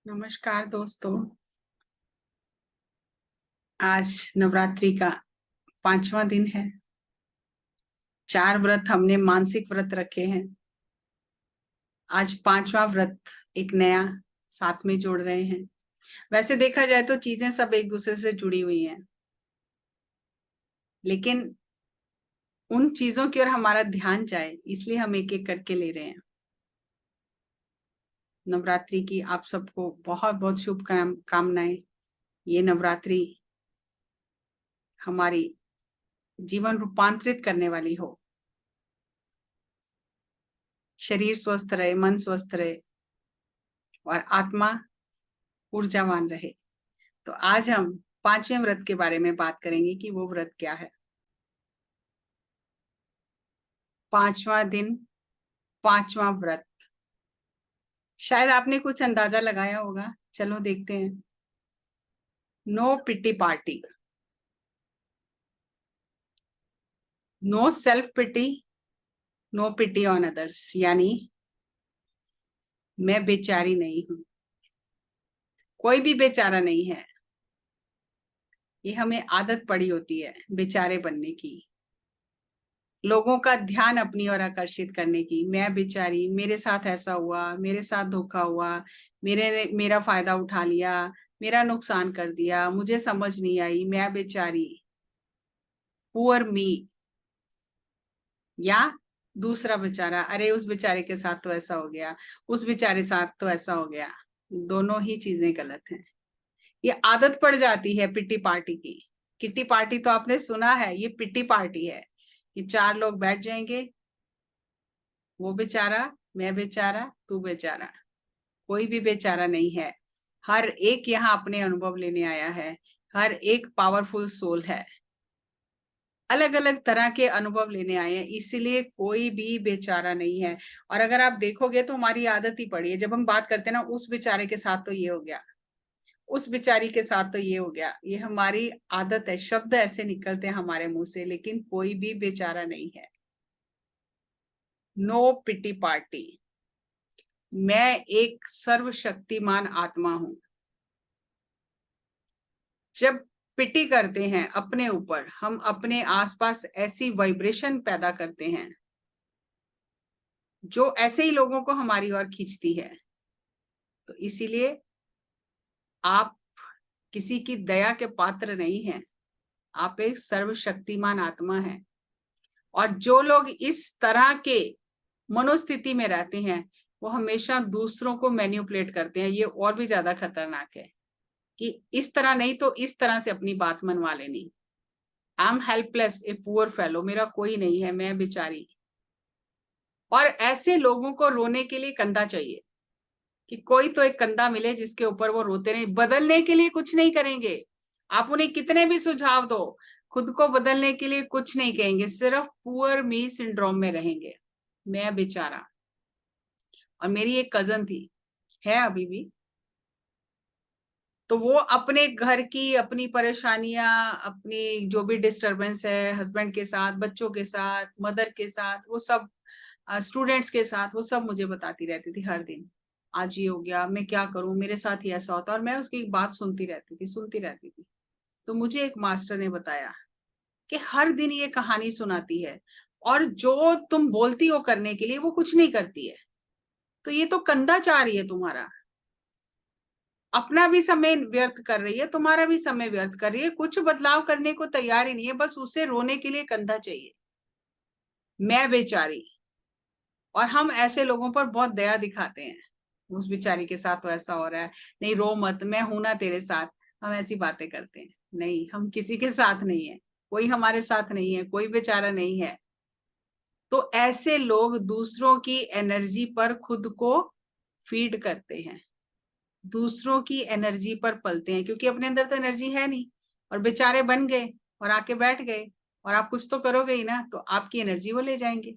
नमस्कार दोस्तों। आज नवरात्रि का 5वां दिन है। 4 व्रत हमने मानसिक व्रत रखे हैं। आज 5वां व्रत एक नया साथ में जोड़ रहे हैं। वैसे देखा जाए तो चीजें सब एक दूसरे से जुड़ी हुई हैं, लेकिन उन चीजों की ओर हमारा ध्यान जाए इसलिए हम एक एक करके ले रहे हैं। नवरात्रि की आप सबको बहुत बहुत शुभकामनाएं। ये नवरात्रि हमारी जीवन रूपांतरित करने वाली हो। शरीर स्वस्थ रहे, मन स्वस्थ रहे और आत्मा ऊर्जावान रहे। तो आज हम 5वें व्रत के बारे में बात करेंगे कि वो व्रत क्या है। 5वां दिन, 5वां व्रत। शायद आपने कुछ अंदाजा लगाया होगा। चलो देखते हैं। No pity party, no self pity, no pity on others. यानी मैं बेचारी नहीं हूं, कोई भी बेचारा नहीं है। ये हमें आदत पड़ी होती है बेचारे बनने की, लोगों का ध्यान अपनी ओर आकर्षित करने की। मैं बेचारी, मेरे साथ ऐसा हुआ, मेरे साथ धोखा हुआ, मेरा फायदा उठा लिया, मेरा नुकसान कर दिया, मुझे समझ नहीं आई, मैं बेचारी, पुअर मी। या दूसरा बेचारा, अरे उस बेचारे के साथ तो ऐसा हो गया, उस बेचारे साथ तो ऐसा हो गया। दोनों ही चीजें गलत हैं। ये आदत पड़ जाती है पिट्टी पार्टी की। किट्टी पार्टी तो आपने सुना है, ये पिट्टी पार्टी है। ये 4 लोग बैठ जाएंगे, वो बेचारा, मैं बेचारा, तू बेचारा। कोई भी बेचारा नहीं है। हर एक यहाँ अपने अनुभव लेने आया है। हर एक पावरफुल सोल है, अलग अलग तरह के अनुभव लेने आए हैं, इसीलिए कोई भी बेचारा नहीं है। और अगर आप देखोगे तो हमारी आदत ही पड़ी है, जब हम बात करते हैं ना, उस बेचारे के साथ तो ये हो गया, उस बेचारी के साथ तो ये हो गया। ये हमारी आदत है, शब्द ऐसे निकलते हैं हमारे मुंह से, लेकिन कोई भी बेचारा नहीं है। No pity party. मैं एक सर्वशक्तिमान आत्मा हूं। जब पिटी करते हैं अपने ऊपर, हम अपने आसपास ऐसी वाइब्रेशन पैदा करते हैं जो ऐसे ही लोगों को हमारी ओर खींचती है। तो इसीलिए आप किसी की दया के पात्र नहीं हैं। आप एक सर्वशक्तिमान आत्मा हैं। और जो लोग इस तरह के मनोस्थिति में रहते हैं, वो हमेशा दूसरों को मैनिपुलेट करते हैं। ये और भी ज्यादा खतरनाक है कि इस तरह नहीं तो इस तरह से अपनी बात मनवा लेनी। I am helpless, a poor fellow, मेरा कोई नहीं है, मैं बेचारी। और ऐसे लोगों को रोने के लिए कंधा चाहिए, कि कोई तो एक कंधा मिले जिसके ऊपर वो रोते रहे। बदलने के लिए कुछ नहीं करेंगे। आप उन्हें कितने भी सुझाव दो, खुद को बदलने के लिए कुछ नहीं कहेंगे, सिर्फ पुअर मी सिंड्रोम में रहेंगे, मैं बेचारा। और मेरी एक कजन थी, है अभी भी, तो वो अपने घर की अपनी परेशानियां, अपनी जो भी डिस्टरबेंस है हस्बैंड के साथ, बच्चों के साथ, मदर के साथ, वो सब, स्टूडेंट्स के साथ, वो सब मुझे बताती रहती थी हर दिन। आज ये हो गया, मैं क्या करूं, मेरे साथ ही ऐसा होता। और मैं उसकी बात सुनती रहती थी। तो मुझे एक मास्टर ने बताया कि हर दिन ये कहानी सुनाती है, और जो तुम बोलती हो करने के लिए वो कुछ नहीं करती है। तो ये तो कंधा चाह रही है तुम्हारा, अपना भी समय व्यर्थ कर रही है, तुम्हारा भी समय व्यर्थ कर रही है, कुछ बदलाव करने को तैयार ही नहीं है, बस उसे रोने के लिए कंधा चाहिए, मैं बेचारी। और हम ऐसे लोगों पर बहुत दया दिखाते हैं। उस बेचारी के साथ तो ऐसा हो रहा है, नहीं रो मत, मैं हूं ना तेरे साथ। हम ऐसी बातें करते हैं। नहीं, हम किसी के साथ नहीं है, कोई हमारे साथ नहीं है, कोई बेचारा नहीं है। तो ऐसे लोग दूसरों की एनर्जी पर खुद को फीड करते हैं, दूसरों की एनर्जी पर पलते हैं, क्योंकि अपने अंदर तो एनर्जी है नहीं। और बेचारे बन गए और आके बैठ गए, और आप कुछ तो करोगे ही ना, तो आपकी एनर्जी वो ले जाएंगे।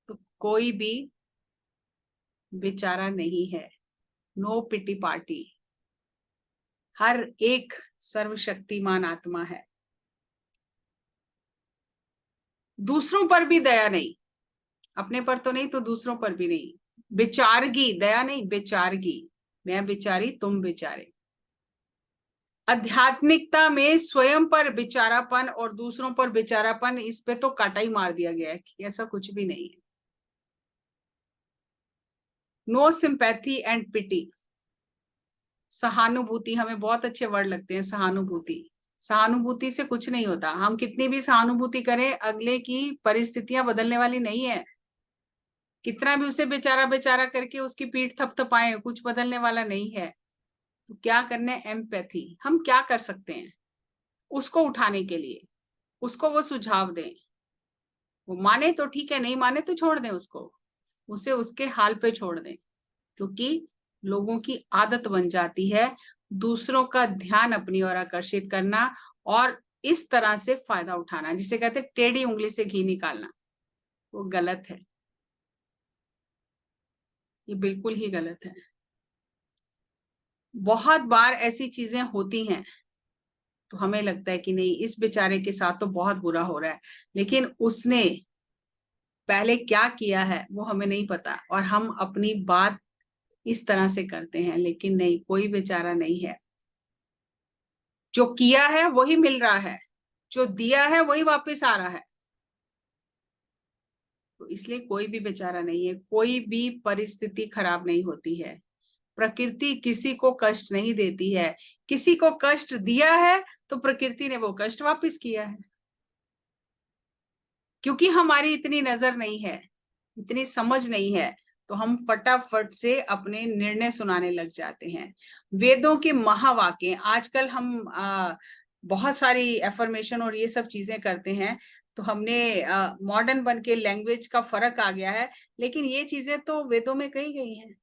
तो कोई भी बेचारा नहीं है। No pity party. हर एक सर्वशक्तिमान आत्मा है। दूसरों पर भी दया नहीं, अपने पर तो नहीं तो दूसरों पर भी नहीं। बेचारगी, दया नहीं, बेचारगी। मैं बेचारी तुम बेचारे। आध्यात्मिकता में स्वयं पर बेचारापन और दूसरों पर बेचारापन, इस पे तो काटा ही मार दिया गया है कि ऐसा कुछ भी नहीं है। नो सिंपैथी एंड पिटी। सहानुभूति, हमें बहुत अच्छे वर्ड लगते हैं, सहानुभूति। सहानुभूति से कुछ नहीं होता। हम कितनी भी सहानुभूति करें, अगले की परिस्थितियां बदलने वाली नहीं है। कितना भी उसे बेचारा बेचारा करके उसकी पीठ थपथपाएं, कुछ बदलने वाला नहीं है। तो क्या करना है? एम्पैथी। हम क्या कर सकते हैं उसको उठाने के लिए? उसको वो सुझाव दें। वो माने तो ठीक है, नहीं माने तो छोड़ दें उसको, उसे उसके हाल पे छोड़ दें। क्योंकि लोगों की आदत बन जाती है दूसरों का ध्यान अपनी ओर आकर्षित करना और इस तरह से फायदा उठाना, जिसे कहते हैं टेढ़ी उंगली से घी निकालना। वो गलत है, ये बिल्कुल ही गलत है। बहुत बार ऐसी चीजें होती हैं तो हमें लगता है कि नहीं, इस बेचारे के साथ तो बहुत बुरा हो रहा है, लेकिन उसने पहले क्या किया है वो हमें नहीं पता, और हम अपनी बात इस तरह से करते हैं। लेकिन नहीं, कोई बेचारा नहीं है। जो किया है वही मिल रहा है, जो दिया है वही वापस आ रहा है। तो इसलिए कोई भी बेचारा नहीं है, कोई भी परिस्थिति खराब नहीं होती है। प्रकृति किसी को कष्ट नहीं देती है। किसी को कष्ट दिया है तो प्रकृति ने वो कष्ट वापस किया है। क्योंकि हमारी इतनी नजर नहीं है, इतनी समझ नहीं है, तो हम फटाफट से अपने निर्णय सुनाने लग जाते हैं। वेदों के महावाक्य, आजकल हम बहुत सारी एफर्मेशन और ये सब चीजें करते हैं, तो हमने मॉडर्न बन के लैंग्वेज का फर्क आ गया है, लेकिन ये चीजें तो वेदों में कही गई हैं।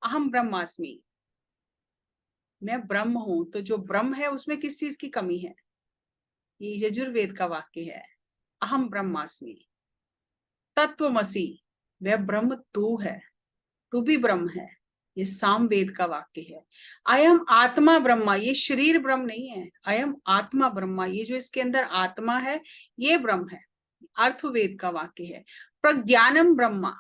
अहम ब्रह्मास्मि, मैं ब्रह्म हूं, तो जो ब्रह्म है उसमें किस चीज की कमी है? ये यजुर्वेद का वाक्य है। अहम ब्रह्मास्मि, तत्वमसि, वह ब्रह्म तू है, तू भी ब्रह्म है। ये सामवेद का वाक्य है। अयम आत्मा ब्रह्मा, ये शरीर ब्रह्म नहीं है। अयम आत्मा ब्रह्मा, ये जो इसके अंदर आत्मा है ये ब्रह्म है। अर्थवेद का वाक्य है। प्रज्ञानम ब्रह्मा,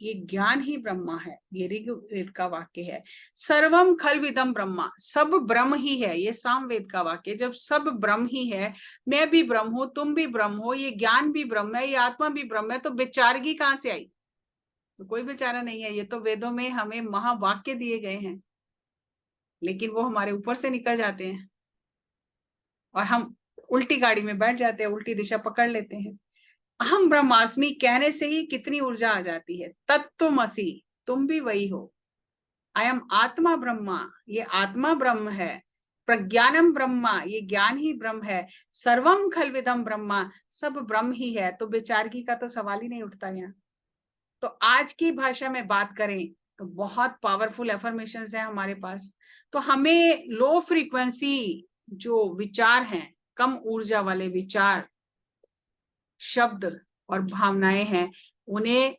ये ज्ञान ही ब्रह्मा है, ये ऋग्वेद का वाक्य है। सर्वम खलविदम ब्रह्मा, सब ब्रह्म ही है, ये सामवेद का वाक्य। जब सब ब्रह्म ही है, मैं भी ब्रह्म हूं, तुम भी ब्रह्म हो, ये ज्ञान भी ब्रह्म है, ये आत्मा भी ब्रह्म है, तो बेचारगी कहां से आई? तो कोई बेचारा नहीं है। ये तो वेदों में हमें महावाक्य दिए गए हैं, लेकिन वो हमारे ऊपर से निकल जाते हैं और हम उल्टी गाड़ी में बैठ जाते हैं, उल्टी दिशा पकड़ लेते हैं। अहम ब्रह्मास्मि कहने से ही कितनी ऊर्जा आ जाती है। तत्त्वमसि, तुम भी वही हो। अयम आत्मा ब्रह्मा, ये आत्मा ब्रह्म है। प्रज्ञानम ब्रह्मा, ये ज्ञान ही ब्रह्म है। सर्वम खलविदम ब्रह्मा, सब ब्रह्म ही है। तो बेचारगी का तो सवाल ही नहीं उठता यहाँ। तो आज की भाषा में बात करें तो बहुत पावरफुल एफर्मेशंस हैं हमारे पास। तो हमें लो फ्रीक्वेंसी जो विचार हैं, कम ऊर्जा वाले विचार, शब्द और भावनाएं हैं, उन्हें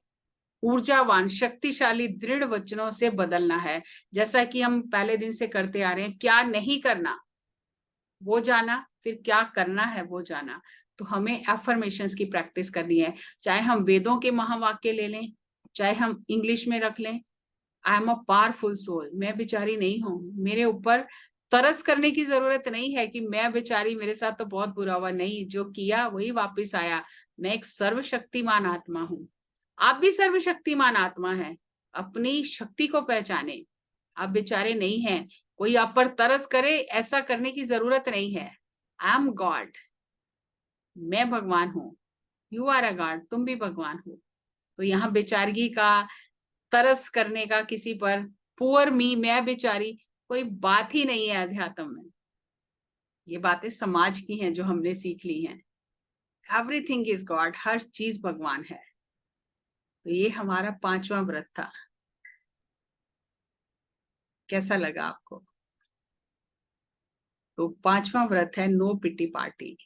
ऊर्जावान, शक्तिशाली, दृढ़ वचनों से बदलना है। जैसा कि हम पहले दिन से करते आ रहे हैं, क्या नहीं करना वो जाना, फिर क्या करना है वो जाना। तो हमें एफर्मेशंस की प्रैक्टिस करनी है। चाहे हम वेदों के महावाक्य ले लें, चाहे हम इंग्लिश में रख लें। I am a powerful soul, मैं बेचारी नहीं हूं। मेरे ऊपर तरस करने की जरूरत नहीं है कि मैं बेचारी, मेरे साथ तो बहुत बुरा हुआ। नहीं, जो किया वही वापस आया। मैं एक सर्वशक्तिमान आत्मा हूं। आप भी सर्वशक्तिमान आत्मा है। अपनी शक्ति को पहचाने। आप बेचारे नहीं हैं। कोई आप पर तरस करे, ऐसा करने की जरूरत नहीं है। आई एम गॉड, मैं भगवान हूं। यू आर अ गॉड, तुम भी भगवान हो। तो यहाँ बेचारगी का, तरस करने का किसी पर, पुअर मी, मैं बेचारी, कोई बात ही नहीं है अध्यात्म में। ये बातें समाज की हैं जो हमने सीख ली हैं। एवरीथिंग इज गॉड, हर चीज भगवान है। तो ये हमारा 5वां व्रत था। कैसा लगा आपको? तो 5वां व्रत है नो पिटी पार्टी।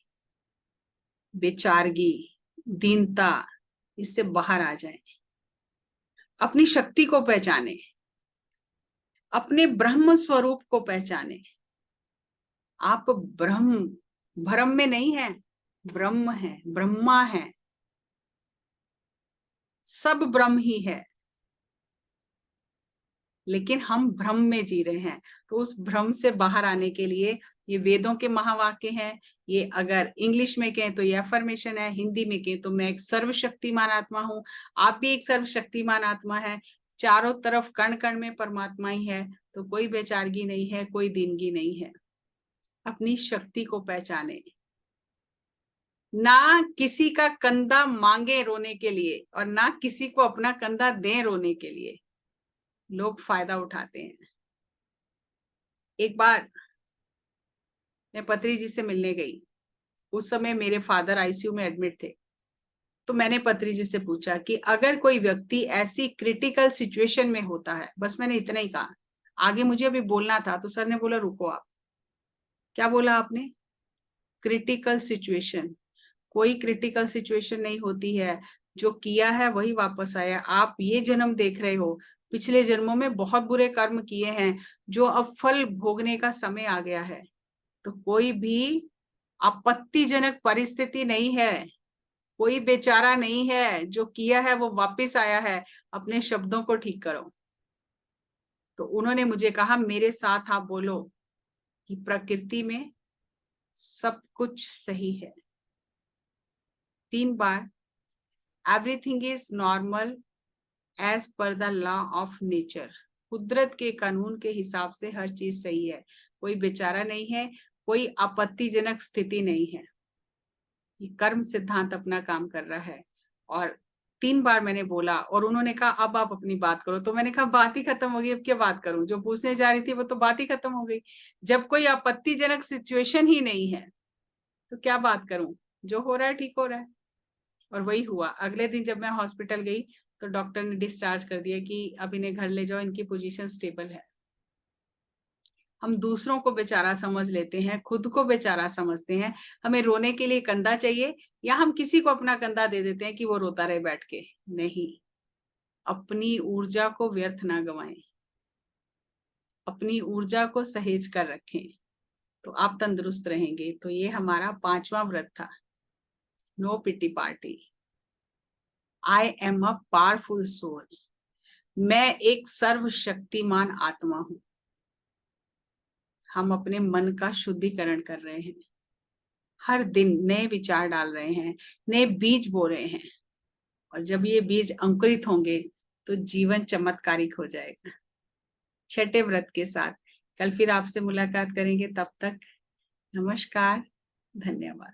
बेचारगी, दीनता, इससे बाहर आ जाए। अपनी शक्ति को पहचाने, अपने ब्रह्म स्वरूप को पहचाने। आप ब्रह्म, भ्रम में नहीं है, ब्रह्म है, ब्रह्मा है, सब ब्रह्म ही है। लेकिन हम भ्रम में जी रहे हैं। तो उस भ्रम से बाहर आने के लिए ये वेदों के महावाक्य हैं, ये अगर इंग्लिश में कहें तो ये अफर्मेशन है, हिंदी में कहें तो मैं एक सर्वशक्तिमान आत्मा हूँ, आप भी एक सर्वशक्तिमान आत्मा है, चारों तरफ कण कण में परमात्मा ही है, तो कोई बेचारगी नहीं है, कोई दीनगी नहीं है। अपनी शक्ति को पहचाने, ना किसी का कंधा मांगे रोने के लिए और ना किसी को अपना कंधा दें रोने के लिए। लोग फायदा उठाते हैं। एक बार मैं पत्री जी से मिलने गई, उस समय मेरे फादर आईसीयू में एडमिट थे। तो मैंने पत्री जी से पूछा कि अगर कोई व्यक्ति ऐसी क्रिटिकल सिचुएशन में होता है, बस मैंने इतना ही कहा, आगे मुझे अभी बोलना था तो सर ने बोला रुको आप। क्या बोला आपने? Critical situation. कोई क्रिटिकल सिचुएशन नहीं होती है, जो किया है वही वापस आया। आप ये जन्म देख रहे हो, पिछले जन्मों में बहुत बुरे कर्म किए हैं जो अब फल भोगने का समय आ गया है। तो कोई भी आपत्तिजनक परिस्थिति नहीं है, कोई बेचारा नहीं है, जो किया है वो वापस आया है। अपने शब्दों को ठीक करो। तो उन्होंने मुझे कहा मेरे साथ आप बोलो कि प्रकृति में सब कुछ सही है। 3 बार, everything is normal as per the law of nature. कुदरत के कानून के हिसाब से हर चीज सही है, कोई बेचारा नहीं है, कोई आपत्तिजनक स्थिति नहीं है। ये कर्म सिद्धांत अपना काम कर रहा है। और 3 बार मैंने बोला और उन्होंने कहा अब आप अपनी बात करो। तो मैंने कहा बात ही खत्म हो गई, अब क्या बात करूं? जो पूछने जा रही थी वो तो बात ही खत्म हो गई। जब कोई आपत्तिजनक सिचुएशन ही नहीं है तो क्या बात करूं? जो हो रहा है ठीक हो रहा है। और वही हुआ। अगले दिन जब मैं हॉस्पिटल गई तो डॉक्टर ने डिस्चार्ज कर दिया कि अब इन्हें घर ले जाओ, इनकी पोजीशन स्टेबल है। हम दूसरों को बेचारा समझ लेते हैं, खुद को बेचारा समझते हैं। हमें रोने के लिए कंधा चाहिए, या हम किसी को अपना कंधा दे देते हैं कि वो रोता रहे बैठ के। नहीं, अपनी ऊर्जा को व्यर्थ ना गवाएं, अपनी ऊर्जा को सहेज कर रखें, तो आप तंदुरुस्त रहेंगे। तो ये हमारा 5वां व्रत था, no pity party. I am a powerful soul. मैं एक सर्वशक्तिमान आत्मा हूं। हम अपने मन का शुद्धिकरण कर रहे हैं, हर दिन नए विचार डाल रहे हैं, नए बीज बो रहे हैं। और जब ये बीज अंकुरित होंगे तो जीवन चमत्कारिक हो जाएगा। छठे व्रत के साथ कल फिर आपसे मुलाकात करेंगे। तब तक नमस्कार, धन्यवाद।